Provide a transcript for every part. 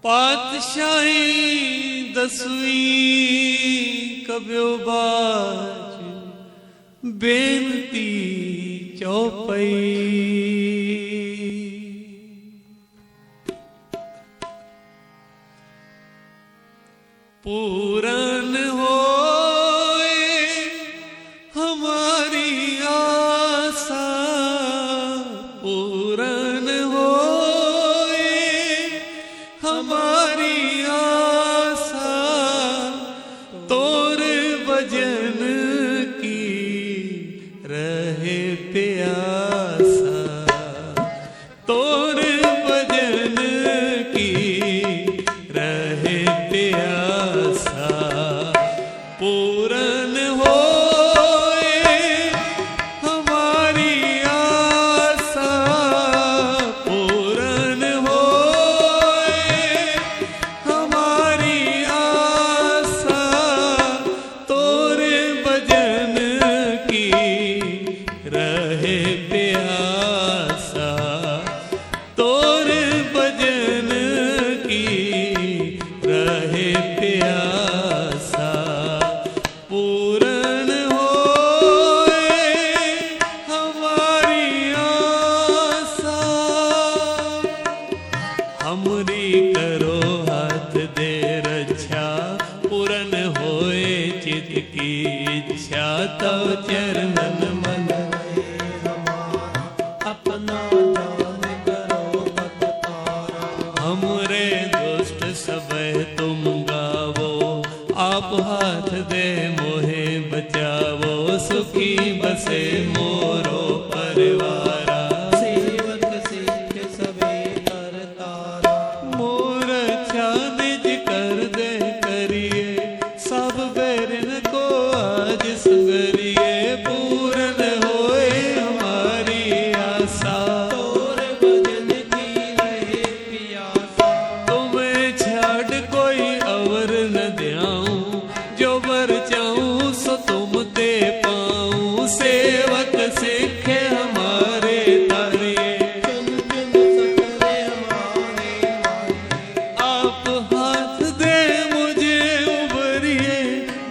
पातशाही दसवीं कब्यो बाज बेनती चौपई। पूरन होए हमारी आशा, पूरन होए हमारी आशा, तोर भजन की रहे प्यासा, तोर भजन की रहे प्यासा। पूरन होए हमारी आशा, पूरन होए हमारी आशा, तोरे भजन की रहे प्यासा, तोरे भजन की रहे प्यासा। पूरन होए हमारी आशा, हमरी करो हाथ दे रक्षा, पूरन होए चित की इच्छा, तव चरणन मन अपना दान करो पतकारा। हमरे दुष्ट सबे तुम गावो, आप हाथ दे मोहे बचावो, सुखी बसे मोरो परिवारा। सेवक सिख सबे करतारा, मोर अच्छा निज कर दे करिए, सब बैरन को आज सुगरिए। पूरन होए हमारी आशा, तोर भजन की रहे प्यासा। तुम्हें छाड़ कोई अवर न द्याऊं, जो बर चाहूं सो तुम ते पाऊं। सेवक सिख हमारे तारिए, चुन चुन सकले हमारे वाले। आप हाथ दे मुझे उबरिए,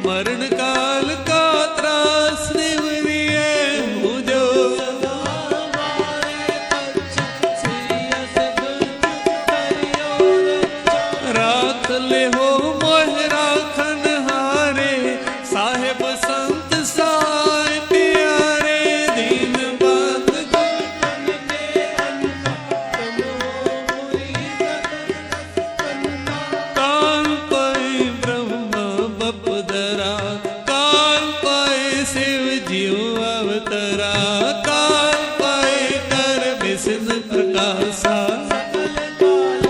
मरण काल का त्रास निवरिए मुझो। सदा हमारे पक्ष श्रेयस दुर्ज करियो रक्षा। राख ले हो मोह राखन हारे, साहेब संत साय प्यारे। दीन बात तन के अंता, तुम हो मुरीदत कंता। काल पाए ब्रह्मा बपदरा, काल पाए शिव जीव अवतरा। काल पाए कर विष्णु प्रकाशा, सकल काल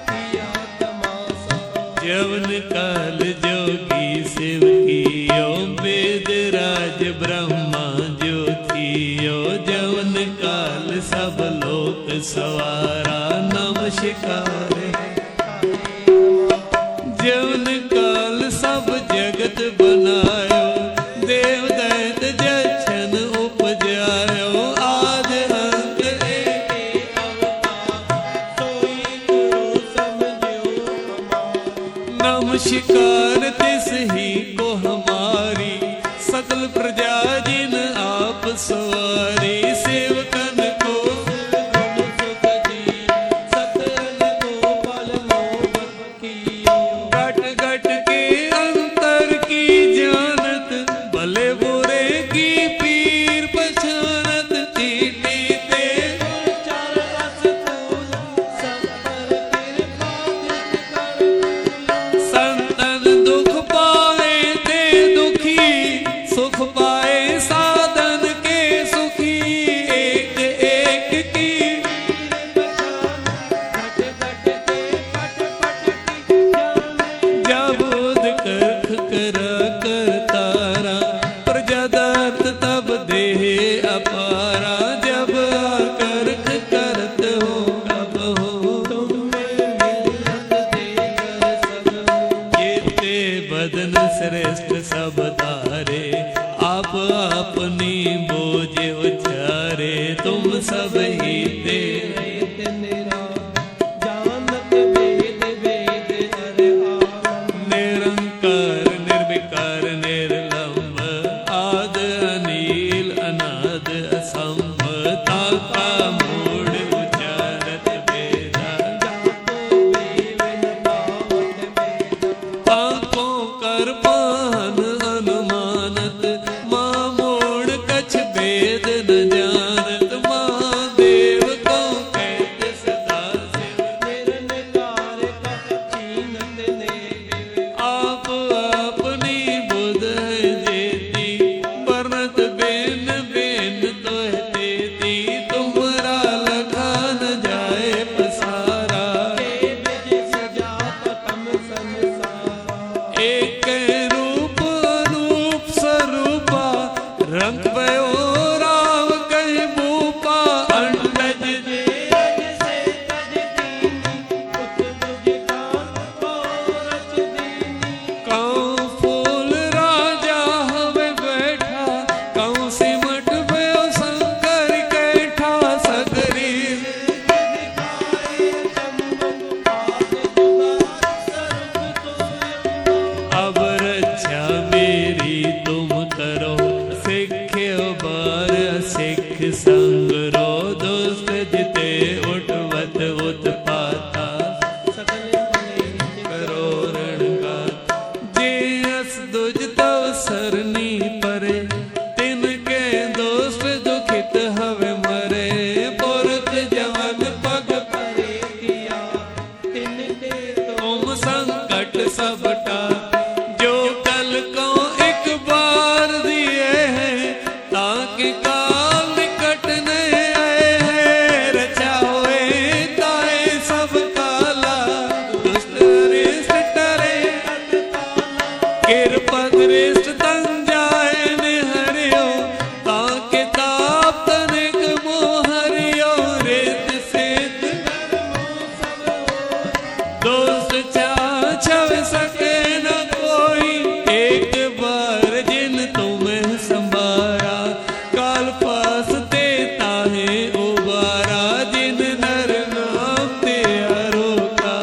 किया तमाशा। जवन काल जोगी शिव कियो, वेद राज ब्रह्मा ज्योतियो। जवन काल सब लोक सवारा, नमस्कार। जवन काल सब जगत बनायो, देव दैत जछन उपजायो। आद अंत एक अवतार, सोई गुरु समझो हमारा। नमस्कार तिस ही को हमारी, सकल प्रजा जिन आप सवारी। सेवकन को गुण सुख दी, सतरन को फल मोहक कियो। घट घट के अंतर की जानत, भले बुरे की पीर पछानत। चीटी ते चार रस फूल, सब पर कृपा दिन कर फूला। संतन दुख पाए ते दुखी, सुख पाए साधन के सुखी। वास्ते ताहे उबारा जिन नर नाम त्यारो का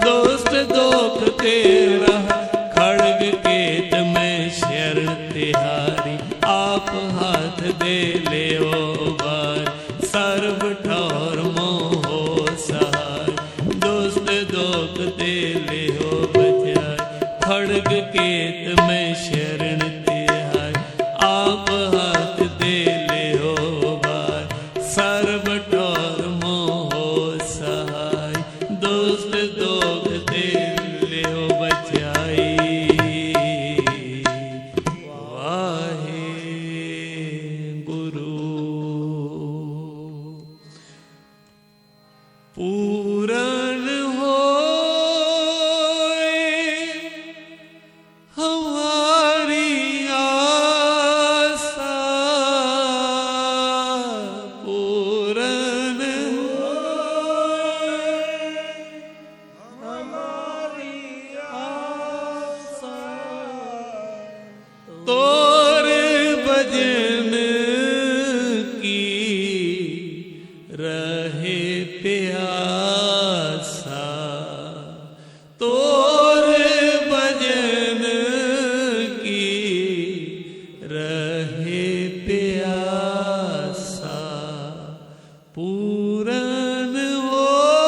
दोस्त दोख तेरा खड़ग केत में शरण तिहारी आप हाथ दे ले बार सर्व ठौर मोहो सहाय दोस्त दोख दे ले बचाय खड़ग केत में शरण तिहारी आप हाथ दे ले बार सर्व ठौर मोहो सहाय दोस्त दोख दे ले बचाई वाहे गुरु पूरन होए हमारी आशा पूरन हमारी आशा तोर भजन की रहे प्यासा तोर भजन की रहे प्यासा पूरन होए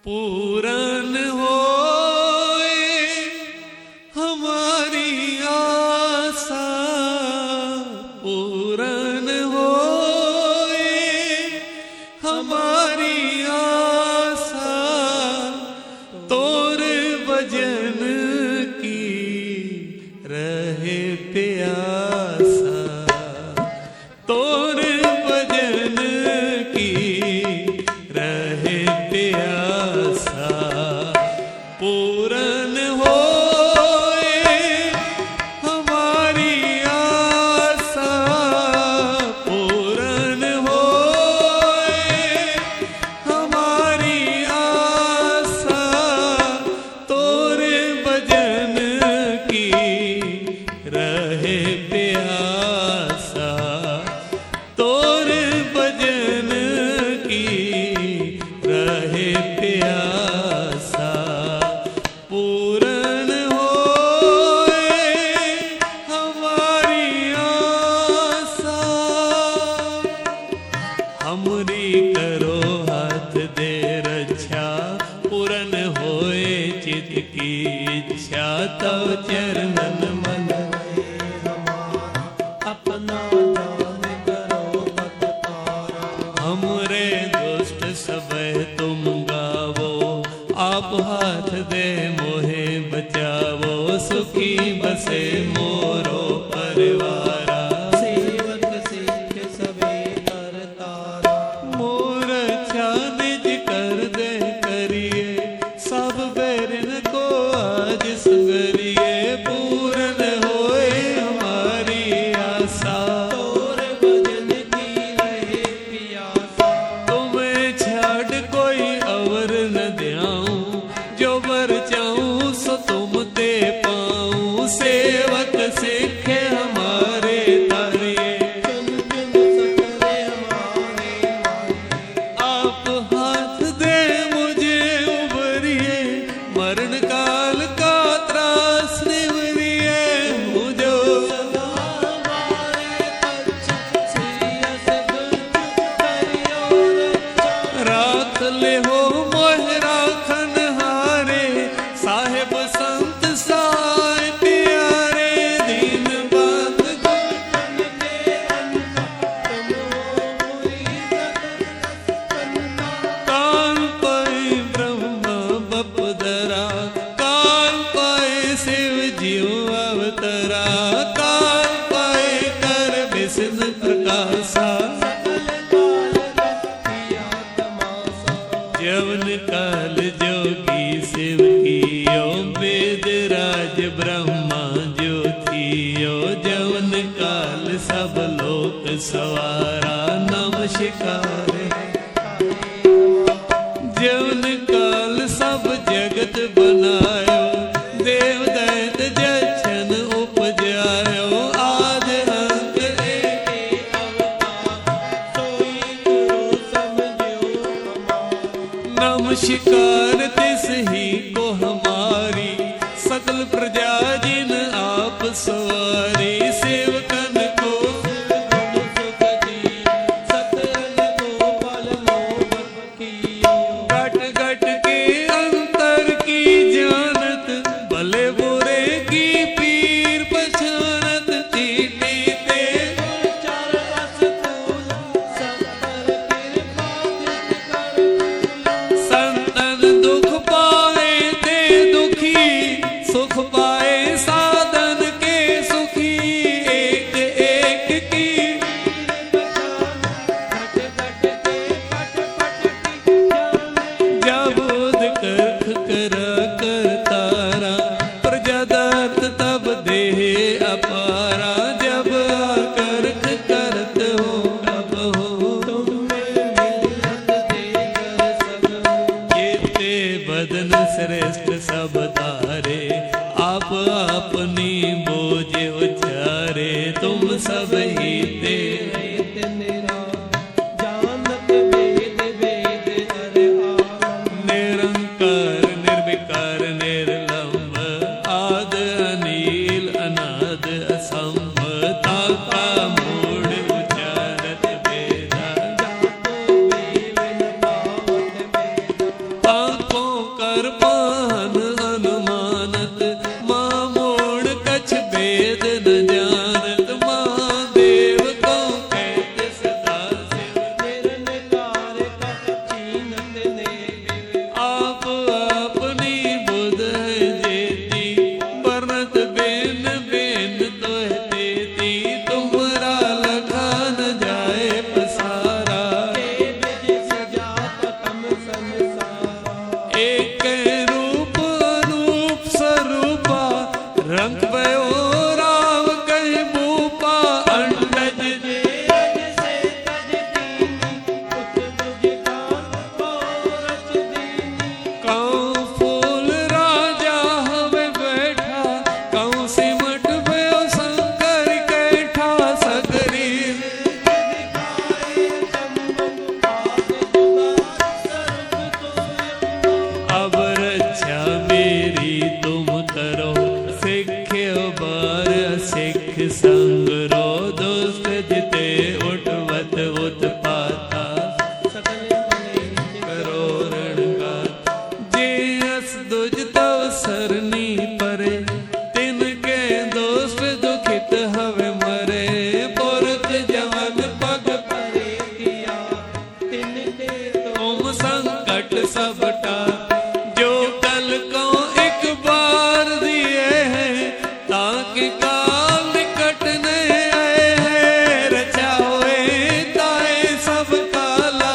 पूरन होए हमारी आशा पूरन होए हमारी आशा तोर भजन की रहे प्यासा तोर भजन की रहे प्यासा पूरन होए हमारी आशा पूरन होए हमारी आशा तोर भजन की रहे प्यासा तोर भजन की रहे प्यासा पूरन होए हमारी आशा हमरी करो हाथ दे रक्षा पूरन होए चित की इच्छा तव चरणन मन अपना जान करो मत तारा हमरे दुष्ट सब तुम गावो आप हाथ दे मोहे बचावो सुखी बसे मोरो परिवारा सेवक सिख सबे कर तारा मोर अच्छा निज कर दे करिए सब बैरन को आज सुगरिए पूरन होए हमारी आशा तोर भजन की रहे प्यासा तुम्हें छाड़ कोई अवर न द्याऊं जो वर चाहूं सो तुम दे पाऊं सेवक सिखे हमारे तारिए चुन चुन सकले हमारे आप हाथ दे मुझे उबरिए मरण काल का त्रास निवरिए मुझो सदा हमारे पक्ष श्रेयस गुंज करियो रक्षा राख ले हो मोह राखन हारे साहेब संत साय प्यारे दीन बात गुण के अंता तुम हो मुरीदन कंता काल पाए ब्रह्मा बपदरा काल पाए शिव जीव अवतरा काल पाए कर विष्णु प्रकाशा सकल काल किया तमाशा जवन काल जोगी शिव की ओम जगत बनायो, देव दैत जछन उपजायो, आद अंत एक अवतार सोई गुरु समझियो हमार। नमस्कार तिस ही को हमारी, सकल प्रजा जिन आप सवारी, सेवकन को गुण सुख दी सतरन गोपाल मोहन कियो। घट घट के अंतर की जानत, भले बुरे की पीर पहचानत, चीटी ते चार असतूल सब पर कृपा दृष्ट कर फूला। संतन दुख पाए ते दुखी, सुख पाए साधन के सुखी, एक एक की घट घट के पट पट की जाने। जब उद करख करा कर तारा, प्रजा दत्त तब देह अपारा, जब करख करत हो कब हो, तुम्हें मिलत देकर सब। ये ते बदन श्रेष्ठ सब तारे, आप अपनी बोझ उचारे, तुम सब ही ते वेद निरा जानत वेद वेद हर आलम। निरंकार निर्विकार निर्लंब, आद अनील अनाद असंभ, ताका मूढ़ उचारत वेदा, जातो वेवन पावत वेद। आंखों कर पान अनुमानत, माँ मोड़ कछ भेद न जानत, माँ देव को कहत सदा शिव, निरंकार कह चीनत ने। आप अपनी बुध है जेती, वर्णत बेन बेन तो है देती, तुम्हारा लखा न जाए पसारा, वेद जिस जात तम संसारा। एक रूप अनूप स्वरूपा, रंग भयो राव कह भूपा, अंडज रज से तज दीनी उत तुझ कान को रच दीनी। काऊ फूल राजा हवे बैठा, काऊ सिमट भयो शंकर कैठा, सगरी दिखाए चंबन आद जुगार सर्व तो। अब रक्षा मेरी तुम करो, सिख्यो बार सिख संग रो, दुष्ट जिते उठवत उत्पाता, सकल कलेश करो रणगात, जे अस दुज तव सरनी परे, तिनके दोष दुखित हवे मरे, पुरख जवन पग परे किया तिनके तो। तुम संकट सबटा, जो कल को एक बार दिए हैं, ताकि काल निकट न आए हैं, रचा हुए ताए सब काला,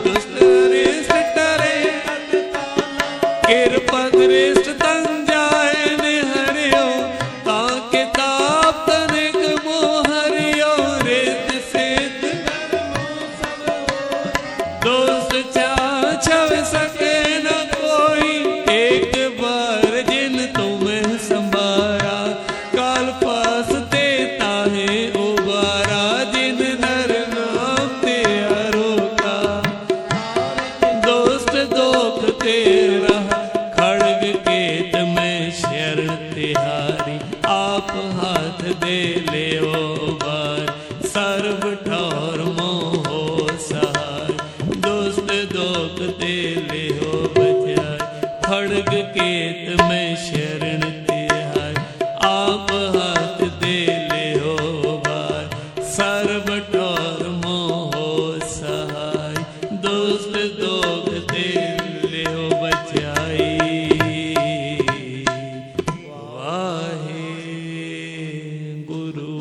दुष्ट अरिष्ट टरे कृपा दृष्ट तन जाए निहरियो, ताकि ताप तनिक मोहरियो, रित सिद्ध दोस्त छाछव सके न कोई, एक बार जिन तुम्हें संभारा, काल पास ते ताहे उबारा, जिन नर नाम ते रोका, दोस्त दोख तेरा, खड़ग केत में शरण तिहारी, आप हाथ दे ले बार, सर्व ठौर मोह सहाय, दुष्ट दोख ते ले हो बचाए, खड़ग केत में शरण तिहारी, आप हाथ दे ले हो बार, सर्व ठौर मोह सहाय, दुष्ट दोख ते ले हो बचाई। वाहे गुरु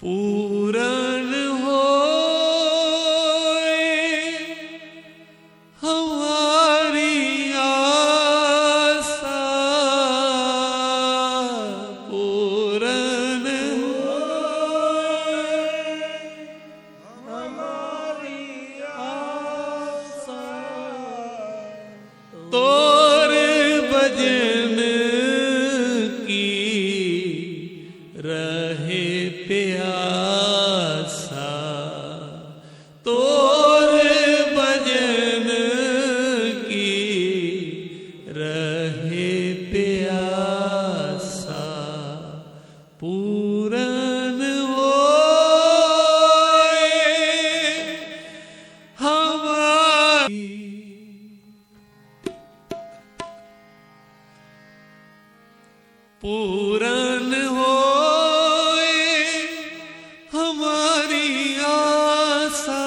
पूरन होए हमारी आशा, पूरन होए हमारी आशा,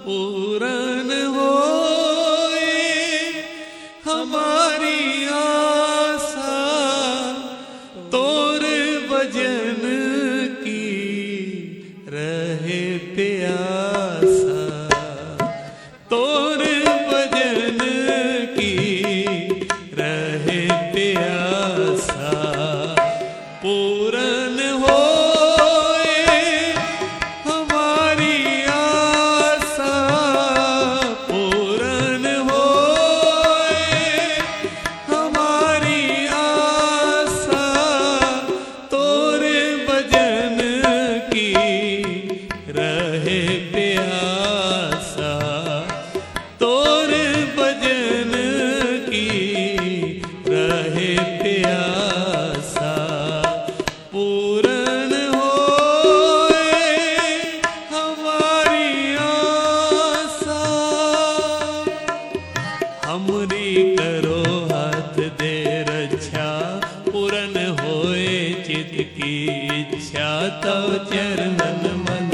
पूरन होए हमारी आशा, तोर भजन की रहे प्यासा, तोर भजन की रहे प्यासा। पूरन होए हमारी आशा, पूरन होए हमारी आशा, तोर भजन की रहे प्यासा, तोर भजन की रहे प्यासा। पूरन होए हमारी आशा, हमरी करो हाथ दे रक्षा, पूरन होए चित की इच्छा, तव चरणन मन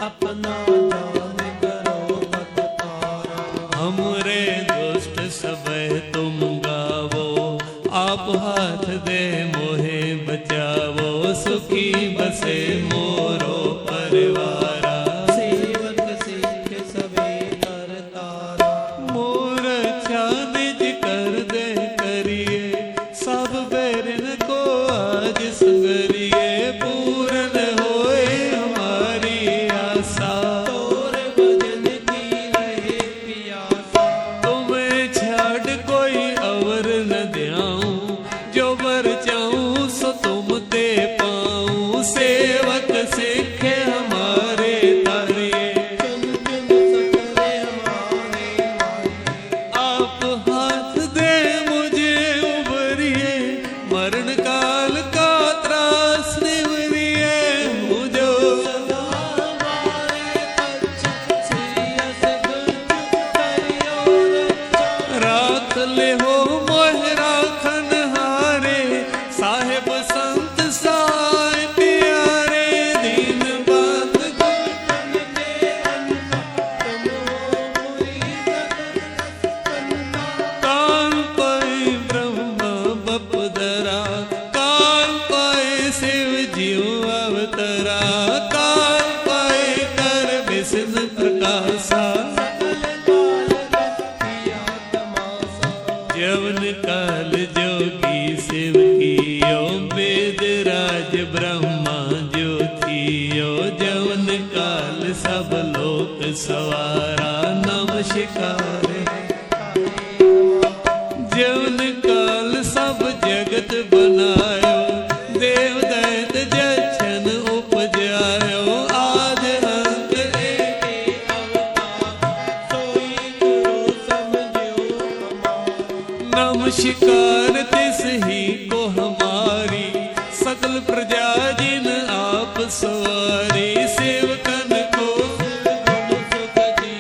अपना जान करो मत तारा। हमरे दुष्ट सबे तुम गावो, आप हाथ दे मोहे बचावो, सुखी बसे मोरो परिवारा। सेवक सिख सबे कर तारा। मोर अच्छा निज कर दे करिए, सब बैरन को आज संगरिए। पूरन होए हमारी आशा, तोर भजन की रहे प्यासा। तुम्हें छाड़ कोई अवर न ध्याऊं, जो वर चाहूं सो तुम ते पाऊं। सेवक सिखे हमारे तारिए, चुन चुन सकले हमारे मारिए। आप हाथ दे मुझे उबरिए, मरण काल का त्रास निवरिए। मुझो सदा हमारे पक्ष श्रेयस गुंज करियो रक्षा। राख ले हो मोह राखन हारे, साहेब संत साय प्यारे। दीन बात तन के अंता, तुम हो मुरीद कंता। काल पाए ब्रह्मा बपदरा, काल पाए शिव जीव अवतरा। काल पाए कर विष्णु प्रकाशा, जवन काल जोगी शिव कियो, वेद राज ब्रह्मा जो थियो। जवन काल सब लोक सवारा, नमस्कार। जवन काल सब जगत बनायो, देव दैत जछन उपजायो। आज अंत एक सोई गुरु समझियो हमारा। नमस्कार तिस ही को हमारी, सकल प्रजा जिन आप सवारी। सेवकन को गुण सुख दी,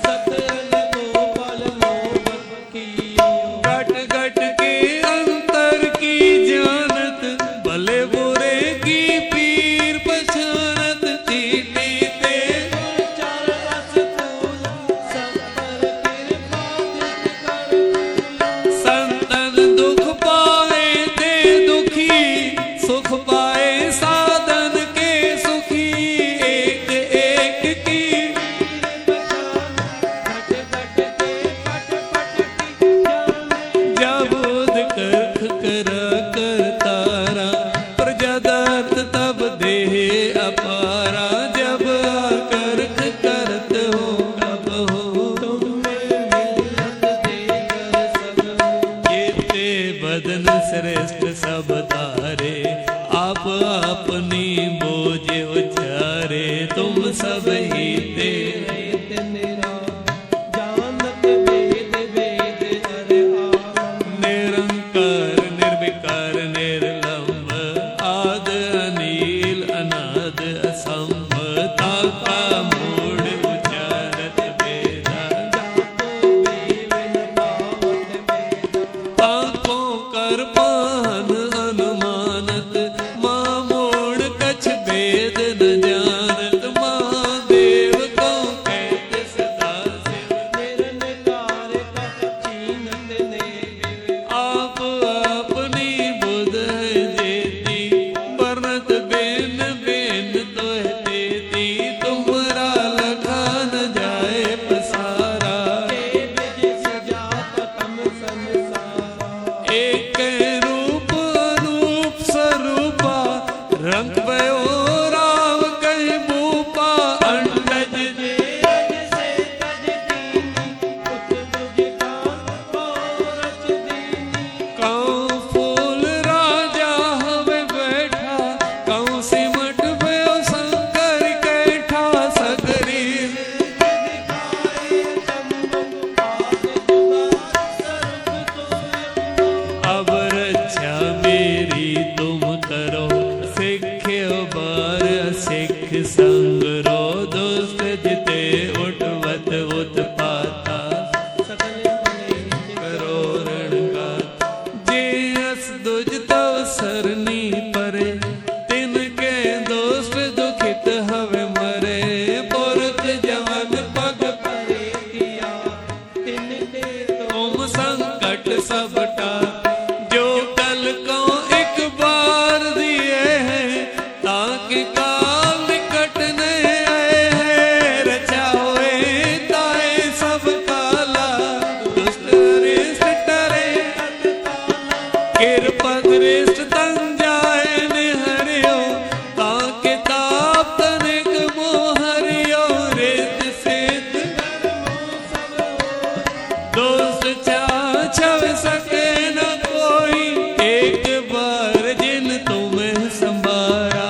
सतरन को फल मोहन कियो। घट घट के अंतर की जानत, भले बुरे की पीर पहचानत। चीटी ते चार रस फूल, सब पर कृपा दृष्टि कर फूला। संतन दुख सके न कोई, एक बार जिन तुम्हें संभारा,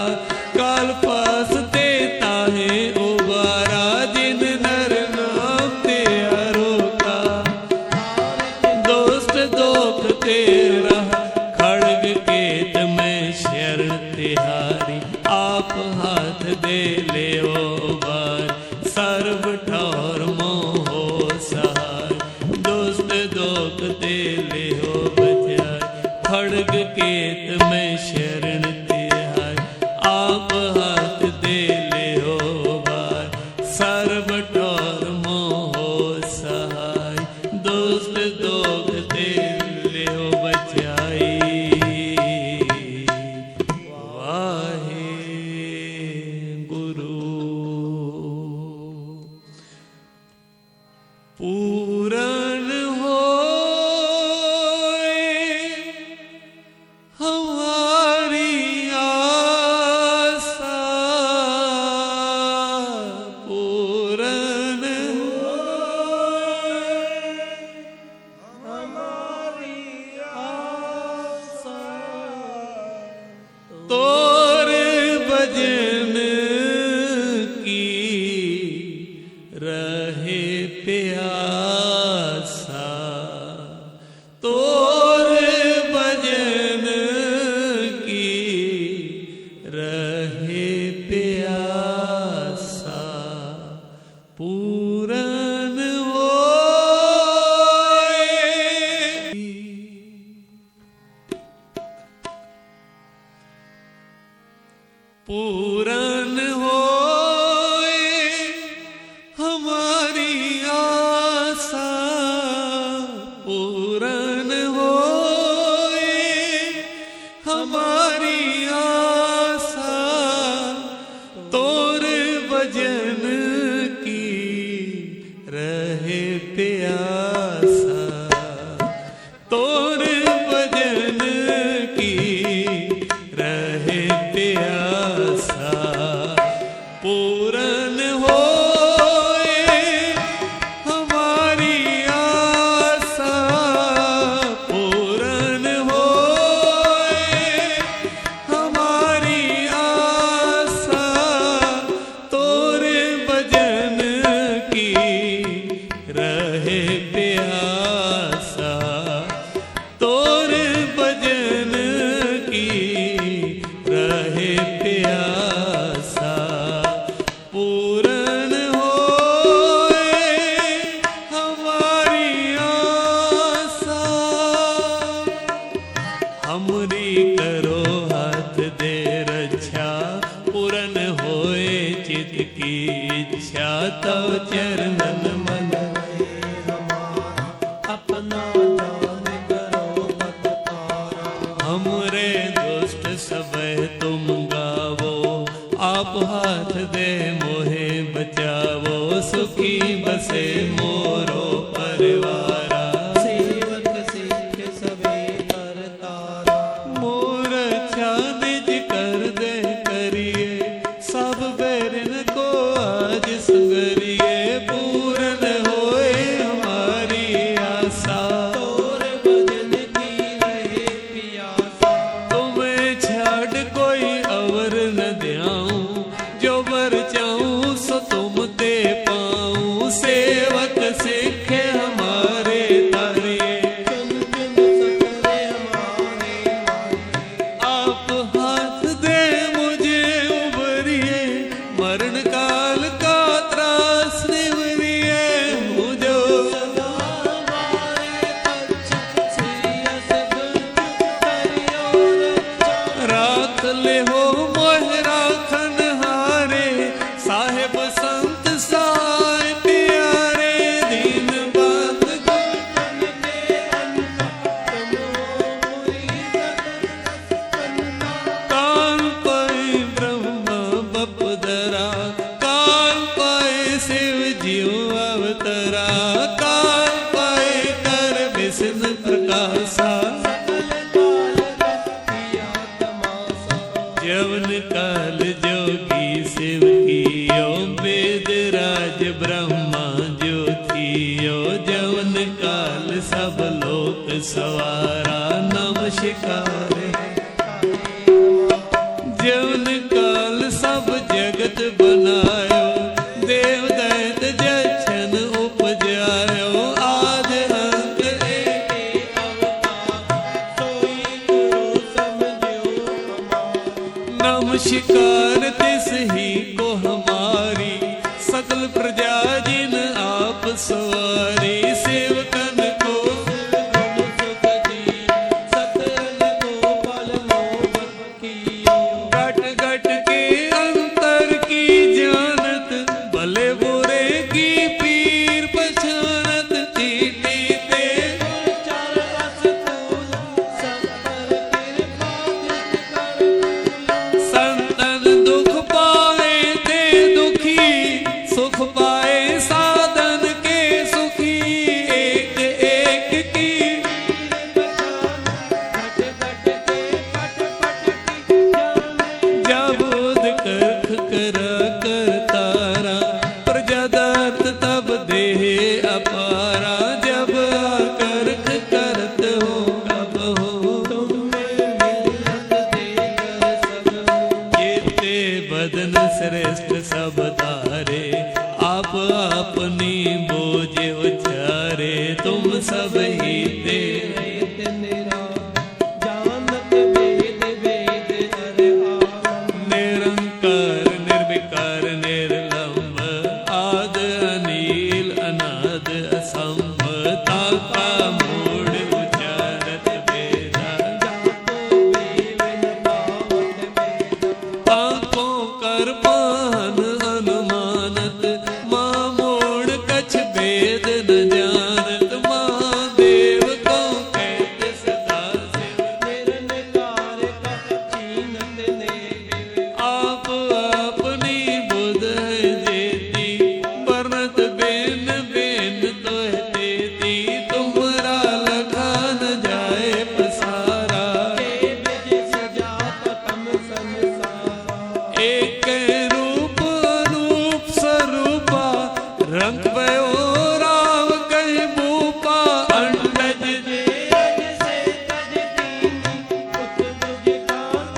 काल फासते ताहे उबारा, जिन नर नाम ते रोका, दोस्त दोख तेरा खड़ग केत में शरण तिहारी, आप हाथ दे ले बार, सर्व ठौर मोहो सहाय, दोस्त दोख दे ले बचाय, खड़ग केत में शरण तिहारी, आप हाथ दे ले बार, सर्व ठौर मोहो सहाय, दोस्त दोख दे ले बचाई। पूरन होए हमारी आशा, पूरन होए हमारी आशा, तोर भजन की रहे प्यासा, तोर भजन की रहे प्यासा, पूरन होए। पूरन होए हमारी आशा, पूरन होए हमारी आशा, तोर भजन की रहे प्यासा, तोर भजन की रहे प्यासा, पूरन होए हमारी आशा, पूरन होए हमारी आशा, तोर भजन की रहे प्यासा, तोर भजन की रहे प्यासा, पूरन होए हमारी आशा। हमरी करो हाथ दे रक्षा, पूरन होए चित की इच्छा, तव चरणन मन अपना जान करो पततारा, हमरे दुष्ट सब तुम गावो, आप हाथ दे मोहे बचावो, सुखी बसे मोरो परिवारा, सेवक सिख सबे करतारा, मोर अच्छा निज कर दे करिए, सब बैरन को आज सुगरिए, पूरन होए हमारी आशा, तोर भजन की रहे प्यासा, तुम्हें छाड़ कोई अवर न ध्याऊं, जो बर चाहूं सो तुम दे पाऊं, सेवक सिखे हमारे तारिए, चुन चुन सकले हमारे मांगे, आप हाथ दे मुझे उबरिए, मरण काल का त्रास निवरिए, मुझो सदा हमारे पक्ष श्रेयस गुंज करियो रक्षा, राख ले हो मोह राखन हारे, साहेब संत सहाय प्यारे, दीन बात मन के अंत तुम हो मुरीद कंता, काल पाए ब्रह्मा बपदरा, काल पाए शिव जीव अवतरा, काल पाए कर विष्णु प्रकाशा, सकल काल किया तमाशा, जवन काल जोगी शिव कियो, वेद राज ब्रह्मा ज्योतियो, जवन काल सब लोक सवारा नमस्कार जवन काल सब जगत बनायो देव दैत जछन उपजायो आद अंत एक अवतार सोई गुरु समझियो नमस्कार तिस ही को हमारी सकल प्रजा जिन आप सवारी सेवकन को गुण सुख दी सतन को पल मोहन कियो घट घट के अंतर की जानत भले बुरे की पीर पहचानत चीटी ते चार रस फूल सब पर कृपा दृष्ट कर संतन दुख पाए ते दुखी सुख पाए साधन के सुखी एक एक की घट घट के पट पट की जाने जब उद करख करा कर तारा प्रजादात तब देह अपारा जब करख करत हो कब हो तुम्हें मिलत देकर सब ये बदन श्रेष्ठ सब तारे आप अपनी बोझे उचारे तुम सब ही ते वेद निरा जानत वेद वेद हर आनंद निरंकार निर्विकार निर्लंब आद अनील अनाद असंभ ताका मूढ़ उचारत वेदा जातो वेवन पावत वेद आंखों कर पान अनुमानत माँ मोड़ कछ भेद न जानत माँ देव को कहत सदा शिव निरंकार कप छीनत ने आप अपनी बुध है जेती वर्णत बेन बेन तो है तेती तुम्हारा लखा न जाए पसारा विज सजात तम संसारा एक रूप रूप स्वरूपा रंग भयो राव कह भूपा अंडज रज से तज दीनी उत तुझ कान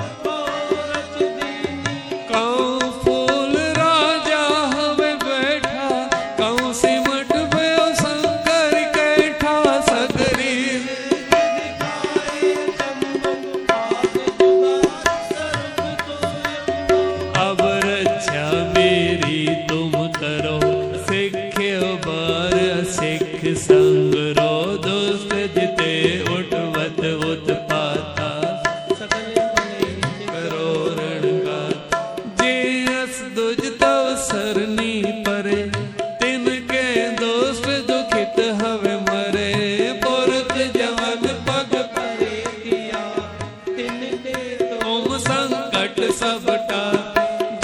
रच दीनी काऊ फूल राजा हवे बैठा काऊ सिमट भयो शंकर कैठा सगरी दिखाए चंबन आग जुगार सर्व तो अब रक्षा मेरी तुम करो सिख्यो बार सिख संग रो दोस्त जिते उठवत उत्पाता सकल बने करो रणगार जे अस दुज तव सरनी परे तिनके दोस्त दुखित हवे मरे पुरख जवन पग परे किया तिनके तो तुम संकट सबटा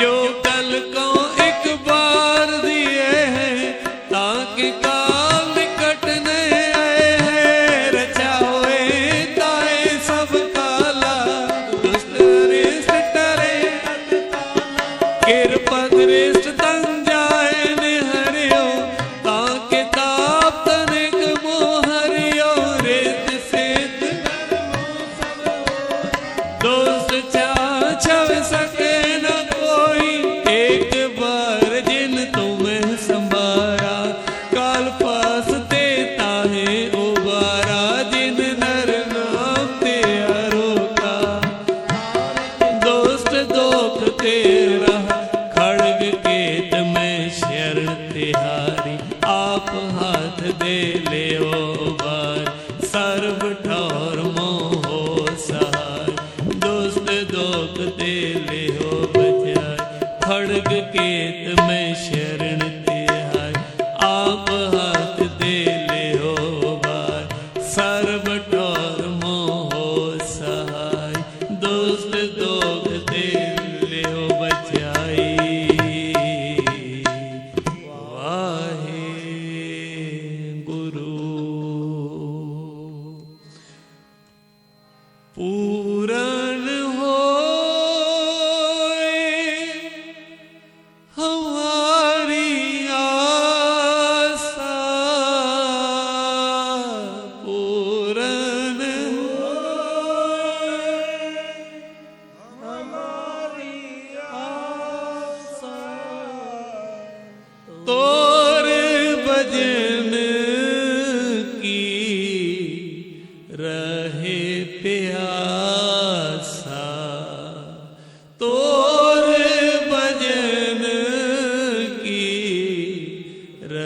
जो कल को एक बार दिए हैं ताकि काल निकट न आए हैं रचा हुए ताए सब काला दुष्ट रिष्ट टरे कृपा दृष्ट तन जाए निहरियो ताकि ताप तनिक मोहरियो रेत सेत दोस्त छाछव सके न कोई एक बार जिन तुम्हें संभारा काल पास ते ताहे उबारा जिन नर नाम ते रोका दोस्त दोख तेरा खड़ग केत में शरण तिहारी आप हाथ दे ले बार सर्व ठौर मोहो सहाय दोस्त दोख दे ले हो बचाए खड़ग केत में शरण तिहारी आप हाथ दे ले हो बार सर्व ठौर मोहो सहाय दोस्त दोख दे ले हो बचाई वाहे गुरु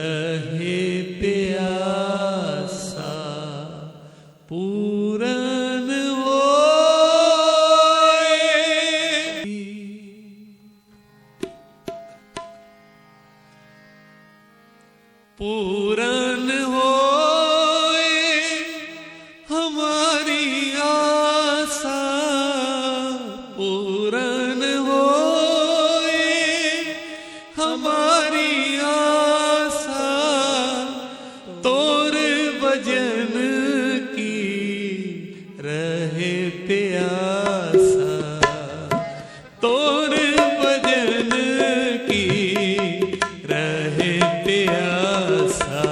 रहे प्यासा पूरन होए। पूरन होए हमारी आशा, पूरन होए हमारी आशा, तोर भजन की रहे प्यासा, तोर भजन की रहे प्यासा।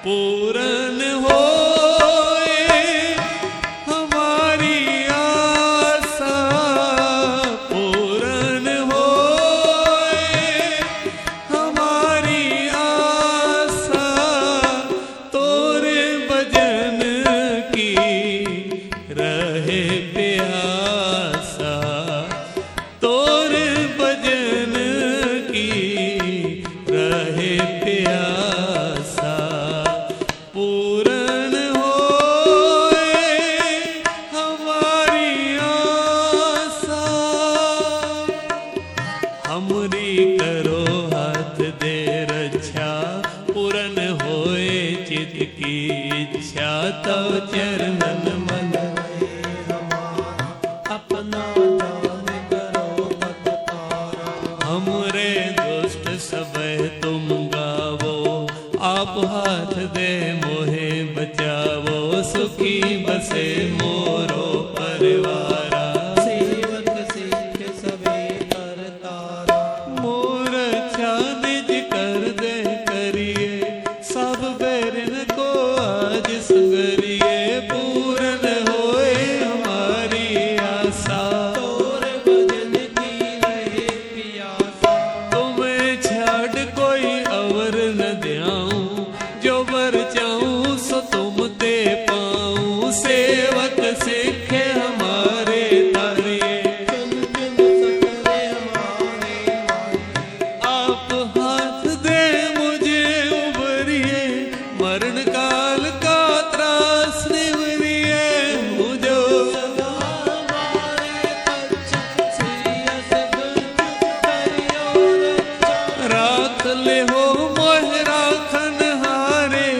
पूरन होए हमारी आशा, पूरन होए हमारी आशा, तोरे भजन की रहे प्यासा, तोरे भजन की रहे प्यासा। पूरन होए हमारी आशा, हमरी करो हाथ दे रक्षा, पूरन होए चित की इच्छा, तव चरणन मन अपना दान करो पततारा। हमरे दुष्ट सबे तुम गावो, आप हाथ दे मोहे बचावो, सुखी बसे मोरो परिवारा। सेवक सिख सबे करतारा। मोर अच्छा निज कर दे करिए, सब बैरन को आज संगरिए। पूरन होए हमारी आशा, तोर भजन की रहे प्यासा। तुम्हें छाड़ कोई अवर न द्याऊं, जो वर चाहूं सो तुम दे पाऊं। सेवक सिखे हमारे तारिए, चुन चुन सकरे हमारे मारिए। आप हाथ दे मुझे उबरिए, मरण काल का त्रास निवरिए। मुझो सदा हमारे पक्ष श्रेयस गुरु करियो रक्षा। राख ले हो मोह राखन हारे,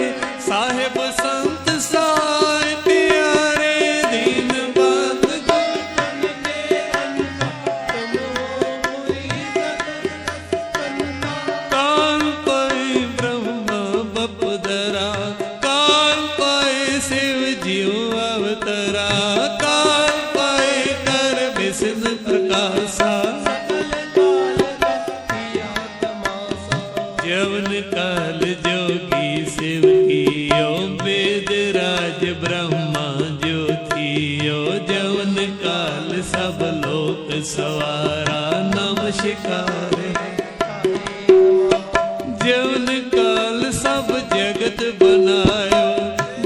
साहेब संत साय प्यारे। दीन बात तन के अन्ना तुम हो मुरी सतसंता। काल पाए ब्रह्मा बपदरा, काल पाए शिव जीव अवतरा। काल पाए कर विष्णु प्रकाशा, सकल काल किया तमाशा। जवन काल जोगी शिव कियो, वेद राज ब्रह्मा ज्योतियो। जवन काल सब लोक सवारा, नमस्कार। जवन काल सब जगत बनायो,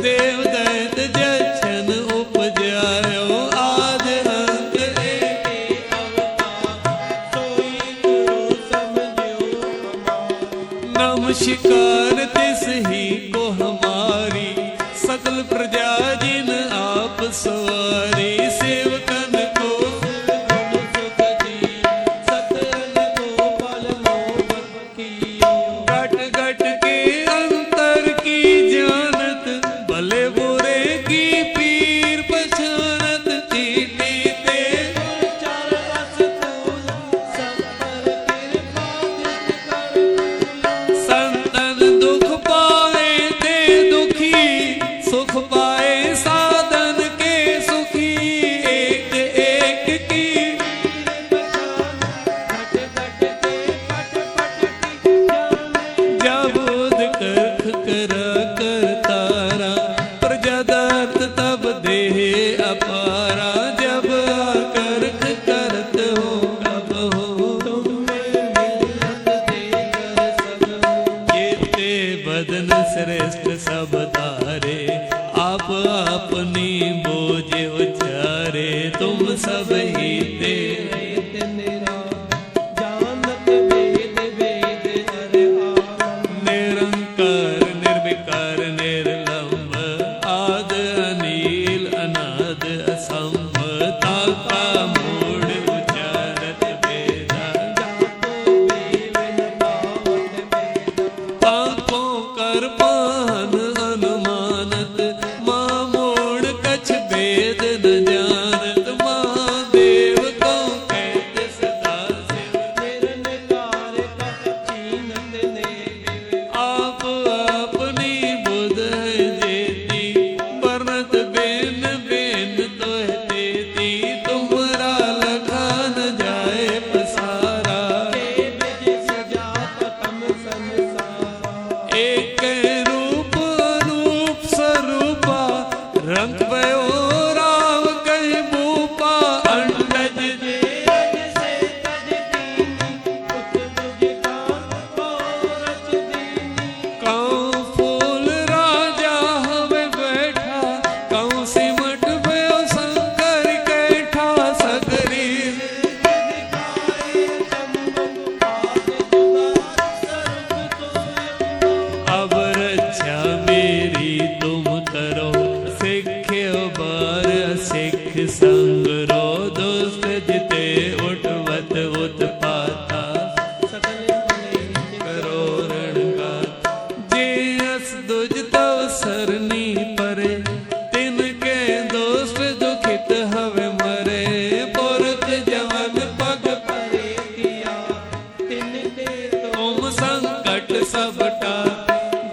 देव दैत जछन उपजायो। आद अंत एक सोई गुरु समझो हमारा। नमस्कार तिस ही को हमारी, सकल प्रजा जिन आप सवारी। सेवकन को गुण सुख दी सतरन को बल मोहन कियो। घट घट के अंतर की जानत, भले बुरे की पीर पहचानत। चीटी ते चार रस फूल सब पर कृपा दृष्ट कर फूला। संतन दुख पाए ते दुखी, सुख पाए साधन के सुखी। एक एक की घट घट के पट पट की जाने। जब उद करख करा कर तारा, प्रजादात तब देह अपारा। जब करख करत हो कब हो, तुम में मिलत देकर सब हो। जेते बदन श्रेष्ठ सब तारे, आप अपनी बोझ उचारे। तुम सब ही ते वेद निरा जानत वेद वेद हर आनंद। परपान अनुमानत मामूढ़ कछ भेद न जानत महादेव को कहते सदा शिव निरंकार कप छीनत ने आप अपनी बुध है जेती बरनत बेन बेन तो है देती तुम्हारा लखा न जाए पसारा के बिज सजात तम संसार एक रूप अनूप स्वरूपा रंग भयो राव कहीं भूपा अंडज जे रज से तज दीनी उत तुझ कान को रच दीनी कौं फूल राजा हमें बैठा कौं सिमट भयो शंकर कैठा सगरी दिखाए चंबन पाद जुगार सर्व तो अब रक्षा मेरी तुम करो सिख्यो बार सिख संग रो दुष्ट जिते उठवत उत्पाता सकल मने करो रणगार जे अस दुज तव सरनी परे तिनके दोष दुखित हवे मरे पुरख जवन पग परे किया तिन ते तो तुम संकट सबटा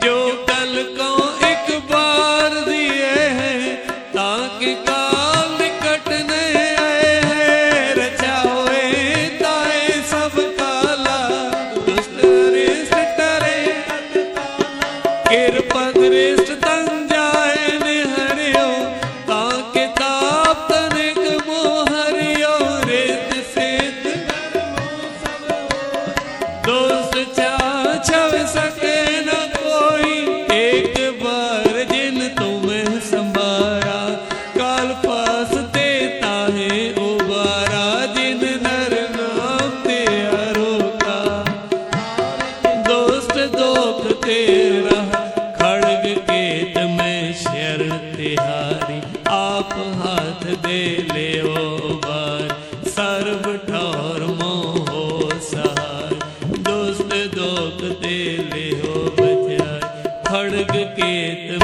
जो कल को एक बार दिए हैं ताकि काल निकट न आए हैं रचा हुए ताए सब काला दुष्ट अरिष्ट टरे कृपा दृष्ट तन जाए निहरियो ताकि ताप तनिक मोहरियो रेत सेत दोस्त छाछव सके न कोई एक बार जिन तुम्हें संभारा काल पास देता है उबारा जिन नर नाम ते रोका दोस्त दोख तेरा खड़ग केत में शर तिहारी आप हाथ दे ले बार सर्व ठौर मोहो सहाय दोस्त दोख दे ले हो बचाए खड़ग केत